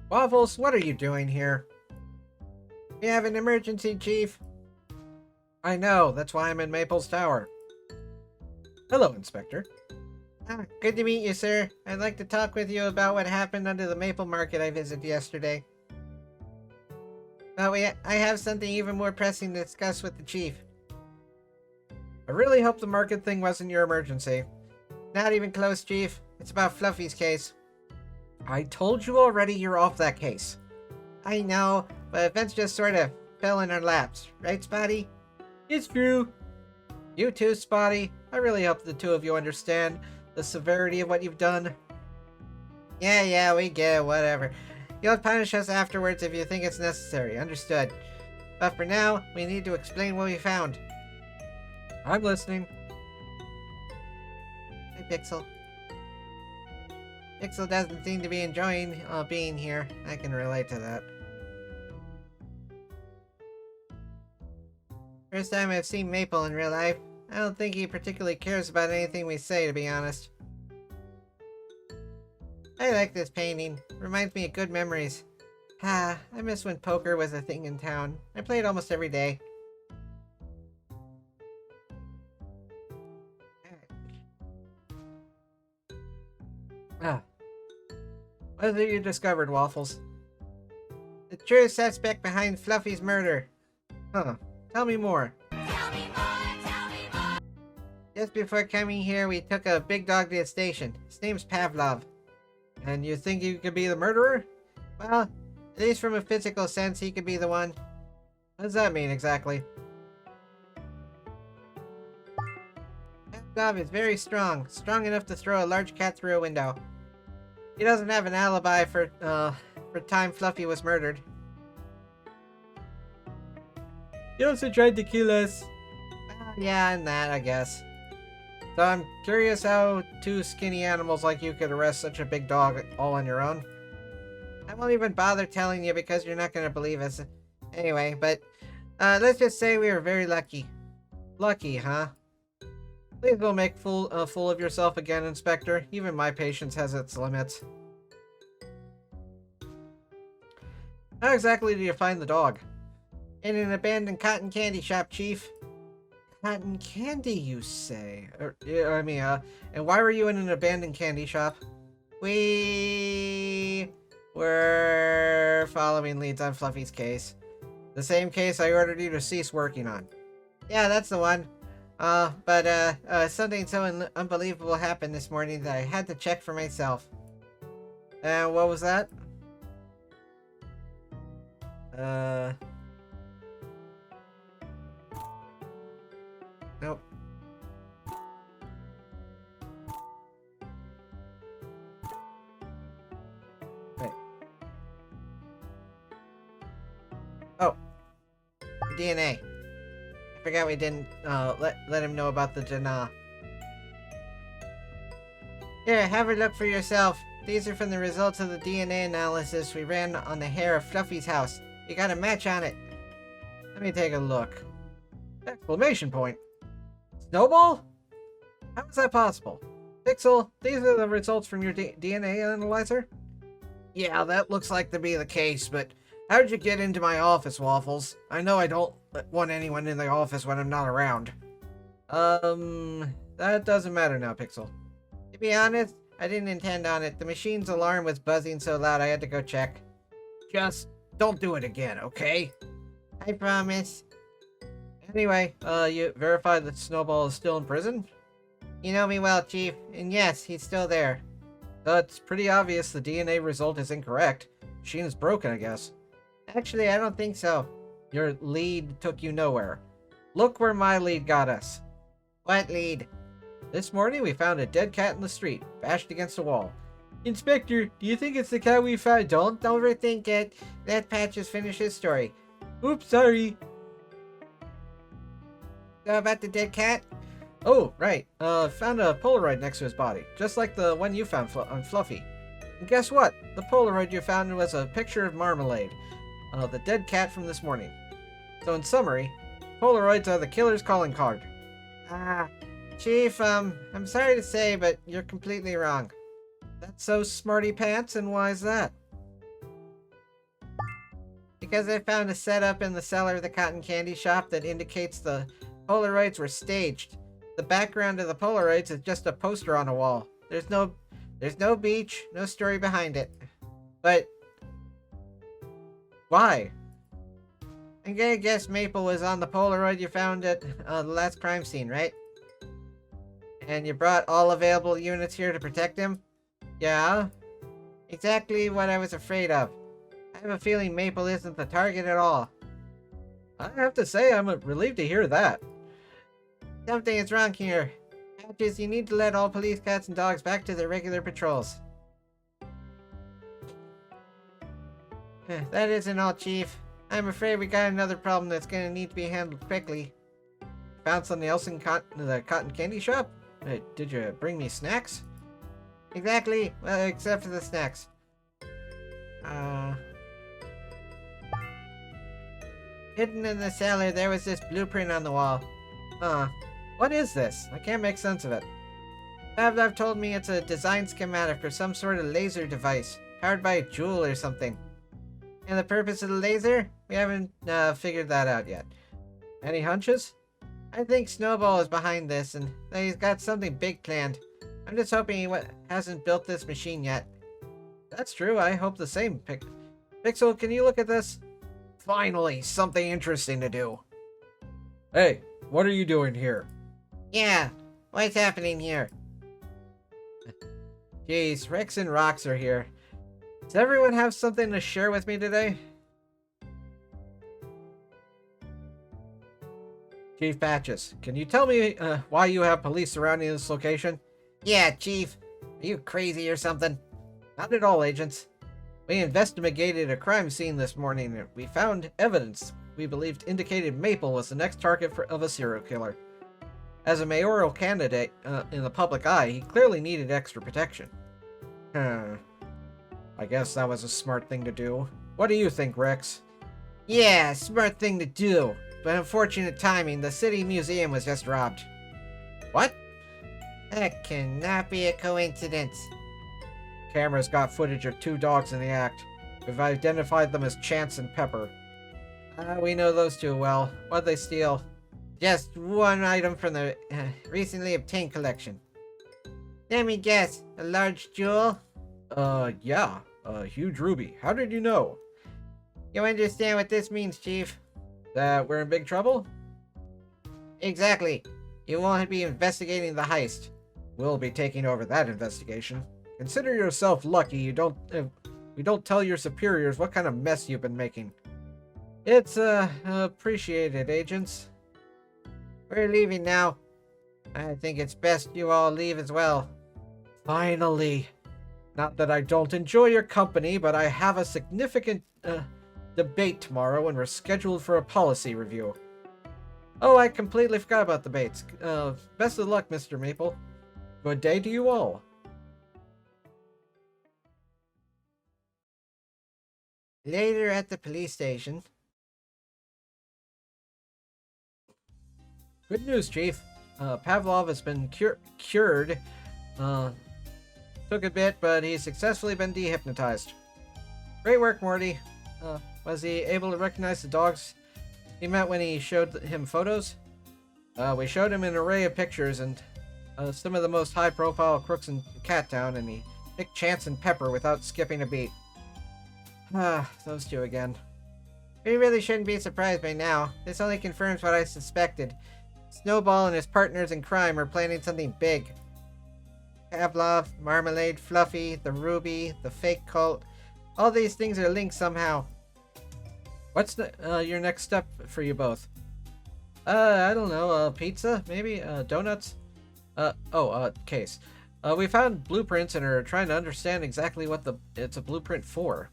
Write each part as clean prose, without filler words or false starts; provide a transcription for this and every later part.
Waffles, what are you doing here? We have an emergency, Chief. I know, that's why I'm in Maple's Tower. Hello, Inspector. Good to meet you, sir. I'd like to talk with you about what happened under the Maple Market I visited yesterday. But I have something even more pressing to discuss with the Chief. I really hope the market thing wasn't your emergency. Not even close, Chief. It's about Fluffy's case. I told you already you're off that case. I know, but events just sort of fell in our laps. Right, Spotty? It's true. You too, Spotty. I really hope the two of you understand the severity of what you've done. Yeah, we get it, whatever. You'll punish us afterwards if you think it's necessary. Understood. But for now, we need to explain what we found. I'm listening. Hey, Pixel. Pixel doesn't seem to be enjoying being here. I can relate to that. First time I've seen Maple in real life. I don't think he particularly cares about anything we say, to be honest. I like this painting. Reminds me of good memories. I miss when poker was a thing in town. I played almost every day. What have you discovered, Waffles? The true suspect behind Fluffy's murder. Tell me more. Tell me more. Just before coming here, we took a big dog to the station. His name's Pavlov. And you think you could be the murderer? Well, at least from a physical sense, he could be the one. What does that mean, exactly? Pavlov is very strong. Strong enough to throw a large cat through a window. He doesn't have an alibi for time Fluffy was murdered. He also tried to kill us. Yeah, and that, I guess. So I'm curious how two skinny animals like you could arrest such a big dog all on your own. I won't even bother telling you because you're not going to believe us. Anyway, but let's just say we were very lucky. Lucky, huh? Please don't make a fool of yourself again, Inspector. Even my patience has its limits. How exactly did you find the dog? In an abandoned cotton candy shop, Chief. Cotton candy, you say? And why were you in an abandoned candy shop? We were following leads on Fluffy's case. The same case I ordered you to cease working on. Yeah, that's the one. But something so unbelievable happened this morning that I had to check for myself. What was that? Nope. Wait. Oh. DNA. I forgot we didn't let him know about the DNA. Here, have a look for yourself. These are from the results of the DNA analysis we ran on the hair of Fluffy's house. You got a match on it. Let me take a look. Exclamation point. Snowball? How is that possible? Pixel, these are the results from your DNA analyzer? Yeah, that looks like to be the case, but how'd you get into my office, Waffles? I know I don't want anyone in the office when I'm not around. That doesn't matter now, Pixel. To be honest, I didn't intend on it. The machine's alarm was buzzing so loud I had to go check. Just don't do it again, okay? I promise. Anyway, you verified that Snowball is still in prison? You know me well, Chief, and yes, he's still there. It's pretty obvious the DNA result is incorrect. Machine is broken, I guess. Actually, I don't think so. Your lead took you nowhere. Look where my lead got us. What lead? This morning we found a dead cat in the street, bashed against a wall. Inspector, do you think it's the cat we found? Don't overthink it. Let Pat just finish his story. Oops, sorry. So about the dead cat? Oh, right. Found a Polaroid next to his body, just like the one you found on Fluffy. And guess what? The Polaroid you found was a picture of Marmalade, the dead cat from this morning. So in summary, Polaroids are the killer's calling card. Ah, Chief, I'm sorry to say, but you're completely wrong. That's so smarty pants, and why is that? Because I found a setup in the cellar of the cotton candy shop that indicates the Polaroids were staged. The background of the Polaroids is just a poster on a wall. There's no beach, no story behind it. But why? I'm gonna guess Maple was on the Polaroid you found at the last crime scene, right? And you brought all available units here to protect him? Yeah? Exactly what I was afraid of. I have a feeling Maple isn't the target at all. I have to say, I'm relieved to hear that. Something is wrong here. Patches, you need to let all police cats and dogs back to their regular patrols. That isn't all, Chief. I'm afraid we got another problem that's gonna need to be handled quickly. Found something else in the cotton candy shop? Did you bring me snacks? Exactly, well, except for the snacks. Hidden in the cellar, there was this blueprint on the wall. What is this? I can't make sense of it. Pavlov told me it's a design schematic for some sort of laser device, powered by a jewel or something. And the purpose of the laser? We haven't figured that out yet. Any hunches? I think Snowball is behind this, and that he's got something big planned. I'm just hoping he hasn't built this machine yet. That's true, I hope the same. Pixel, can you look at this? Finally, something interesting to do. Hey, what are you doing here? Yeah, what's happening here? Jeez, Rex and Rox are here. Does everyone have something to share with me today? Chief Patches, can you tell me why you have police surrounding this location? Yeah, Chief. Are you crazy or something? Not at all, agents. We investigated a crime scene this morning and we found evidence we believed indicated Maple was the next target of a serial killer. As a mayoral candidate in the public eye, he clearly needed extra protection. I guess that was a smart thing to do. What do you think, Rex? Yeah, smart thing to do. But unfortunate timing, the city museum was just robbed. What? That cannot be a coincidence. Cameras got footage of two dogs in the act. We've identified them as Chance and Pepper. We know those two well. What'd they steal? Just one item from the recently obtained collection. Let me guess, a large jewel? Yeah, a huge ruby. How did you know? You understand what this means, Chief? That we're in big trouble? Exactly. You won't be investigating the heist. We'll be taking over that investigation. Consider yourself lucky we don't tell your superiors what kind of mess you've been making. It's, appreciated, agents. We're leaving now. I think it's best you all leave as well. Finally. Not that I don't enjoy your company, but I have a significant, debate tomorrow and we're scheduled for a policy review. Oh, I completely forgot about debates. Best of luck, Mr. Maple. Good day to you all. Later at the police station. Good news, Chief. Pavlov has been cured. Took a bit, but he's successfully been dehypnotized. Great work, Morty. Was he able to recognize the dogs he met when he showed him photos? We showed him an array of pictures and some of the most high-profile crooks in Cattown, and he picked Chance and Pepper without skipping a beat. Those two again. We really shouldn't be surprised by now. This only confirms what I suspected. Snowball and his partners in crime are planning something big. Pavlov, Marmalade, Fluffy, the Ruby, the fake cult. All these things are linked somehow. What's your next step for you both? I don't know, pizza, maybe? Donuts? Case. We found blueprints and are trying to understand exactly what it's a blueprint for.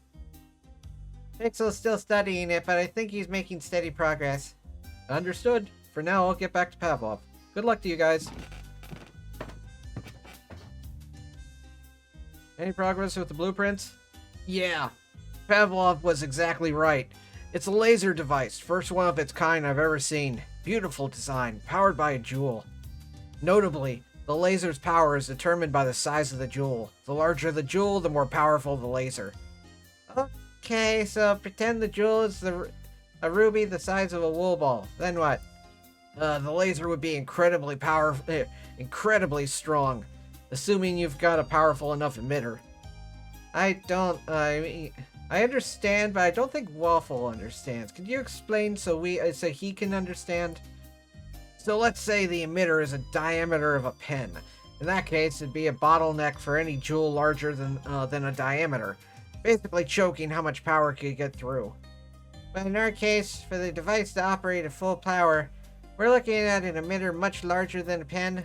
Pixel's still studying it, but I think he's making steady progress. Understood. For now, I'll get back to Pavlov. Good luck to you guys. Any progress with the blueprints? Yeah. Pavlov was exactly right. It's a laser device, first one of its kind I've ever seen. Beautiful design, powered by a jewel. Notably, the laser's power is determined by the size of the jewel. The larger the jewel, the more powerful the laser. Okay, so pretend the jewel is a ruby the size of a wool ball. Then what? The laser would be incredibly powerful, incredibly strong, assuming you've got a powerful enough emitter. I understand, but I don't think Waffle understands. Could you explain so he can understand? So let's say the emitter is a diameter of a pen. In that case, it'd be a bottleneck for any jewel larger than a diameter, basically choking how much power could get through. But in our case, for the device to operate at full power, we're looking at an emitter much larger than a pen.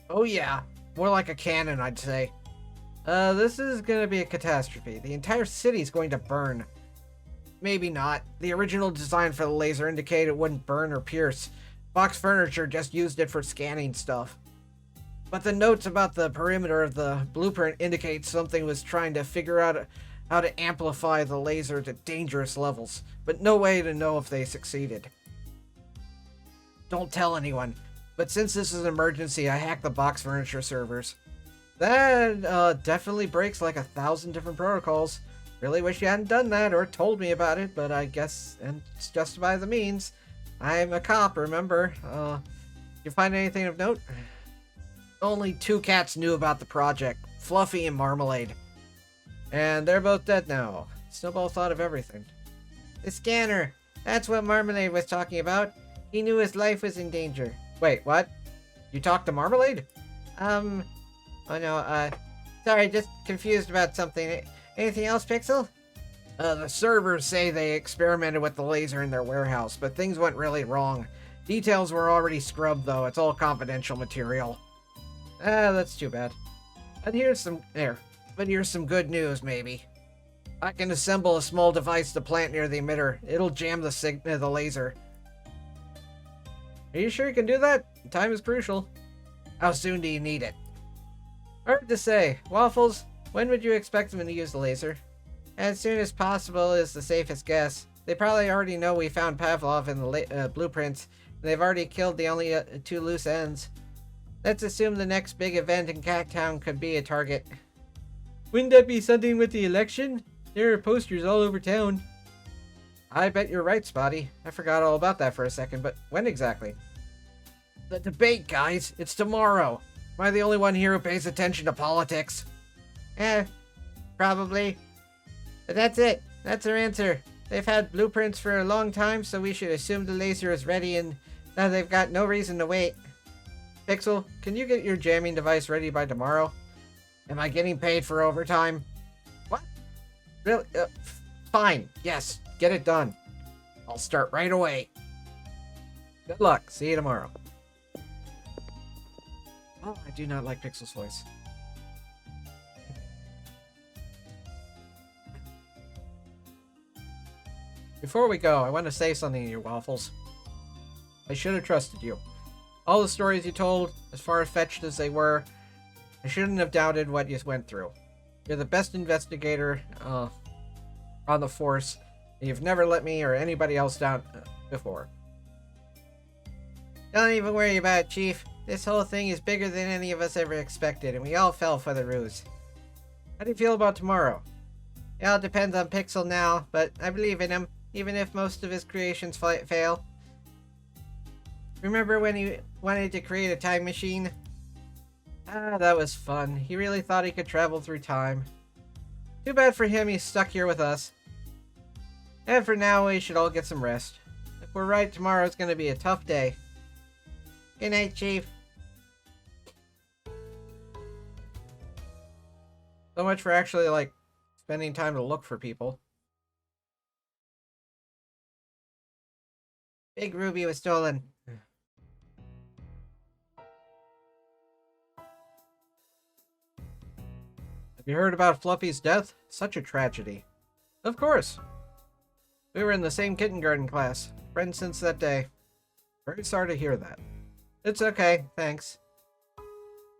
Oh yeah, more like a cannon, I'd say. This is gonna be a catastrophe. The entire city's going to burn. Maybe not. The original design for the laser indicated it wouldn't burn or pierce. Box Furniture just used it for scanning stuff. But the notes about the perimeter of the blueprint indicate something was trying to figure out how to amplify the laser to dangerous levels, but no way to know if they succeeded. Don't tell anyone, but since this is an emergency, I hacked the Box Furniture servers. That definitely breaks like 1,000 different protocols. Really wish you hadn't done that or told me about it, but I guess, and it's just by the means. I'm a cop, remember? You find anything of note? Only 2 cats knew about the project, Fluffy and Marmalade. And they're both dead now. Snowball thought of everything. The scanner! That's what Marmalade was talking about. He knew his life was in danger. Wait, what? You talked to Marmalade? Oh no, sorry, just confused about something. Anything else, Pixel? The servers say they experimented with the laser in their warehouse, but things went really wrong. Details were already scrubbed, though. It's all confidential material. That's too bad. But here's some good news, maybe. I can assemble a small device to plant near the emitter. It'll jam the laser. Are you sure you can do that? Time is crucial. How soon do you need it? Hard to say. Waffles, when would you expect them to use the laser? As soon as possible is the safest guess. They probably already know we found Pavlov in the blueprints, and they've already killed the only 2 loose ends. Let's assume the next big event in Cattown could be a target. Wouldn't that be something with the election? There are posters all over town. I bet you're right, Spotty. I forgot all about that for a second, but when exactly? The debate, guys. It's tomorrow. Am I the only one here who pays attention to politics? Probably. But that's it. That's our answer. They've had blueprints for a long time, so we should assume the laser is ready, and now they've got no reason to wait. Pixel, can you get your jamming device ready by tomorrow? Am I getting paid for overtime? What? Really? Fine. Yes. Get it done. I'll start right away. Good luck. See you tomorrow. Oh, I do not like Pixel's voice. Before we go, I want to say something to you, Waffles. I should have trusted you. All the stories you told, as far-fetched as they were, I shouldn't have doubted what you went through. You're the best investigator on the force, and you've never let me or anybody else down before. Don't even worry about it, Chief. This whole thing is bigger than any of us ever expected, and we all fell for the ruse. How do you feel about tomorrow? It all depends on Pixel now, but I believe in him, even if most of his creations fail. Remember when he wanted to create a time machine? That was fun. He really thought he could travel through time. Too bad for him he's stuck here with us. And for now, we should all get some rest. If we're right, tomorrow's gonna be a tough day. Good night, Chief. So much for actually, like, spending time to look for people. Big Ruby was stolen. Have you heard about Fluffy's death? Such a tragedy. Of course. We were in the same kindergarten class. Friends since that day. Very sorry to hear that. It's okay, thanks.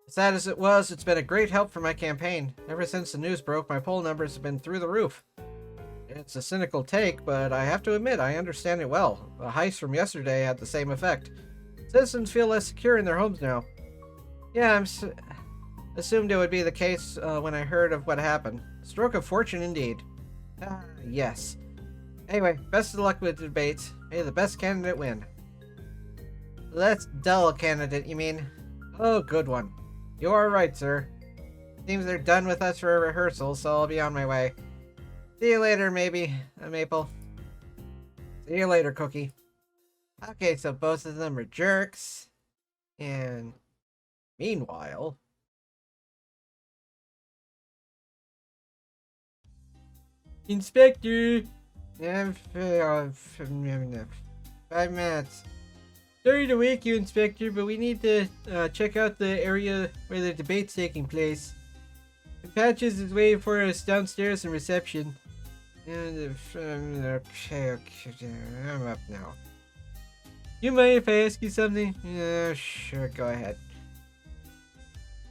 Sad as it was, it's been a great help for my campaign. Ever since the news broke, my poll numbers have been through the roof. It's a cynical take, but I have to admit, I understand it well. The heist from yesterday had the same effect. Citizens feel less secure in their homes now. Yeah, assumed it would be the case when I heard of what happened. Stroke of fortune indeed. Ah, yes. Anyway, best of luck with the debates. May the best candidate win. Less dull candidate, you mean? Oh, good one. You are right, sir. Seems they're done with us for a rehearsal, so I'll be on my way. See you later, maybe, Maple. See you later, Cookie. Okay, so both of them are jerks. And meanwhile... Inspector! 5 minutes. Sorry to wake you, Inspector, but we need to check out the area where the debate's taking place. The Patches is waiting for us downstairs in reception. And okay, I'm up now. You mind if I ask you something? Yeah, sure, go ahead.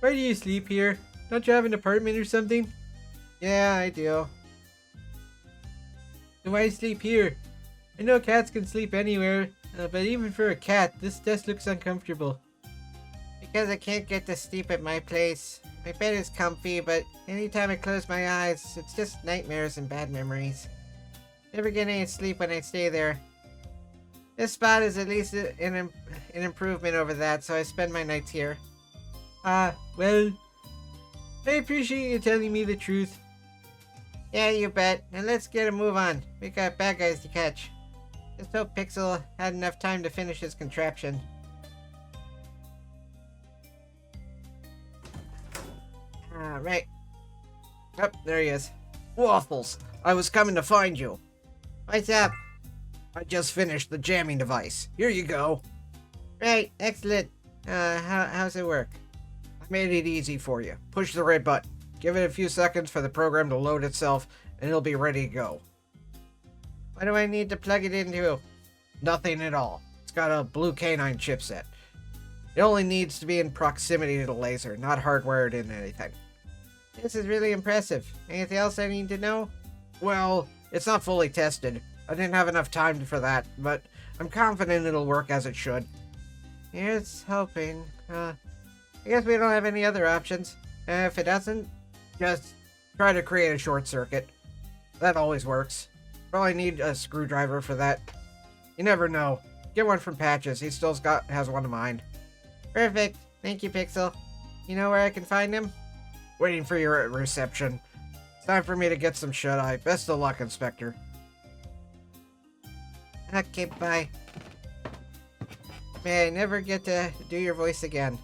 Why do you sleep here? Don't you have an apartment or something? Yeah, I do. So why sleep here? I know cats can sleep anywhere, but even for a cat, this desk looks uncomfortable. Because I can't get to sleep at my place. My bed is comfy, but anytime I close my eyes, it's just nightmares and bad memories. Never get any sleep when I stay there. This spot is at least an improvement over that, so I spend my nights here. Well, I appreciate you telling me the truth. Yeah, you bet. Now let's get a move on. We got bad guys to catch. Just hope Pixel had enough time to finish his contraption. Right. Oh, there he is. Waffles, I was coming to find you. What's up? I just finished the jamming device. Here you go. Right, excellent. How's it work? I made it easy for you. Push the red button. Give it a few seconds for the program to load itself, and it'll be ready to go. What do I need to plug it into? Nothing at all. It's got a blue canine chipset. It only needs to be in proximity to the laser, not hardwired in anything. This is really impressive. Anything else I need to know? Well, it's not fully tested. I didn't have enough time for that, but I'm confident it'll work as it should. Here's hoping. I guess we don't have any other options. If it doesn't, just try to create a short circuit. That always works. Probably need a screwdriver for that. You never know. Get one from Patches. He still has one of mine. Perfect. Thank you, Pixel. You know where I can find him? Waiting for your reception. It's time for me to get some shut-eye. Best of luck, Inspector. Okay, bye. May I never get to do your voice again.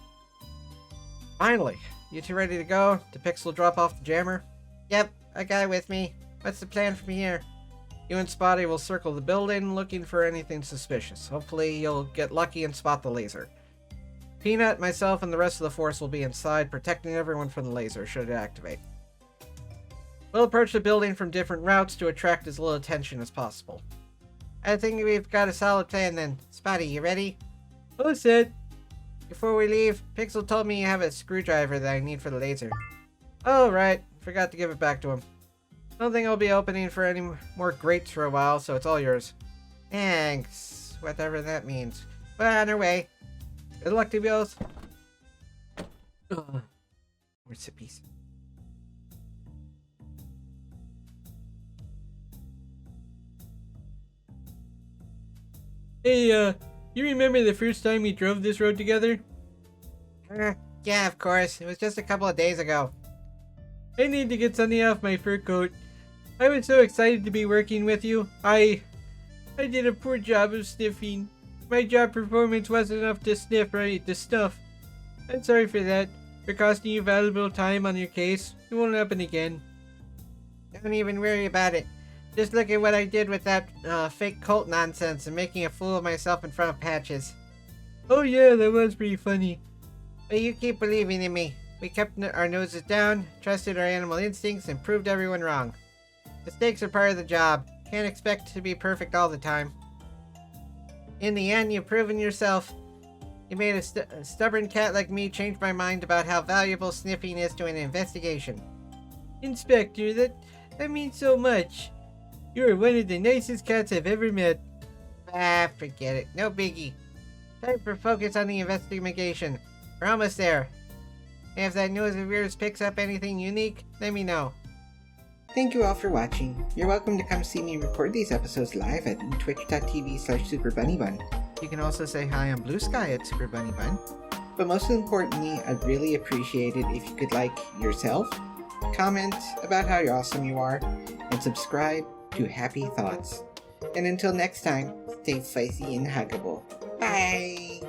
Finally. You two ready to go? Did Pixel drop off the jammer? Yep, I got it with me. What's the plan from here? You and Spotty will circle the building looking for anything suspicious. Hopefully you'll get lucky and spot the laser. Peanut, myself, and the rest of the force will be inside, protecting everyone from the laser should it activate. We'll approach the building from different routes to attract as little attention as possible. I think we've got a solid plan then. Spotty, you ready? All set. Before we leave, Pixel told me you have a screwdriver that I need for the laser. Oh, right. Forgot to give it back to him. I don't think I'll be opening for any more grates for a while, so it's all yours. Thanks. Whatever that means. We're on our way. Good luck to you both. More sippies. Hey, you remember the first time we drove this road together? Yeah, of course. It was just a couple of days ago. I need to get something off my fur coat. I was so excited to be working with you. I did a poor job of sniffing. My job performance wasn't enough to sniff the stuff. I'm sorry for that. For costing you valuable time on your case. It won't happen again. Don't even worry about it. Just look at what I did with that fake cult nonsense and making a fool of myself in front of Patches. Oh yeah, that was pretty funny. But you keep believing in me. We kept our noses down, trusted our animal instincts, and proved everyone wrong. Mistakes are part of the job. Can't expect to be perfect all the time. In the end, you've proven yourself. You made a stubborn cat like me change my mind about how valuable sniffing is to an investigation. Inspector, that means so much. You are one of the nicest cats I've ever met. Ah, forget it. No biggie. Time for focus on the investigation. We're almost there. If that nose of yours picks up anything unique, let me know. Thank you all for watching. You're welcome to come see me record these episodes live at twitch.tv/SuperBunnyBun. You can also say hi on Blue Sky at SuperBunnyBun. But most importantly, I'd really appreciate it if you could like yourself, comment about how awesome you are, and subscribe to Happy Thoughts. And until next time, stay fuzzy and huggable. Bye!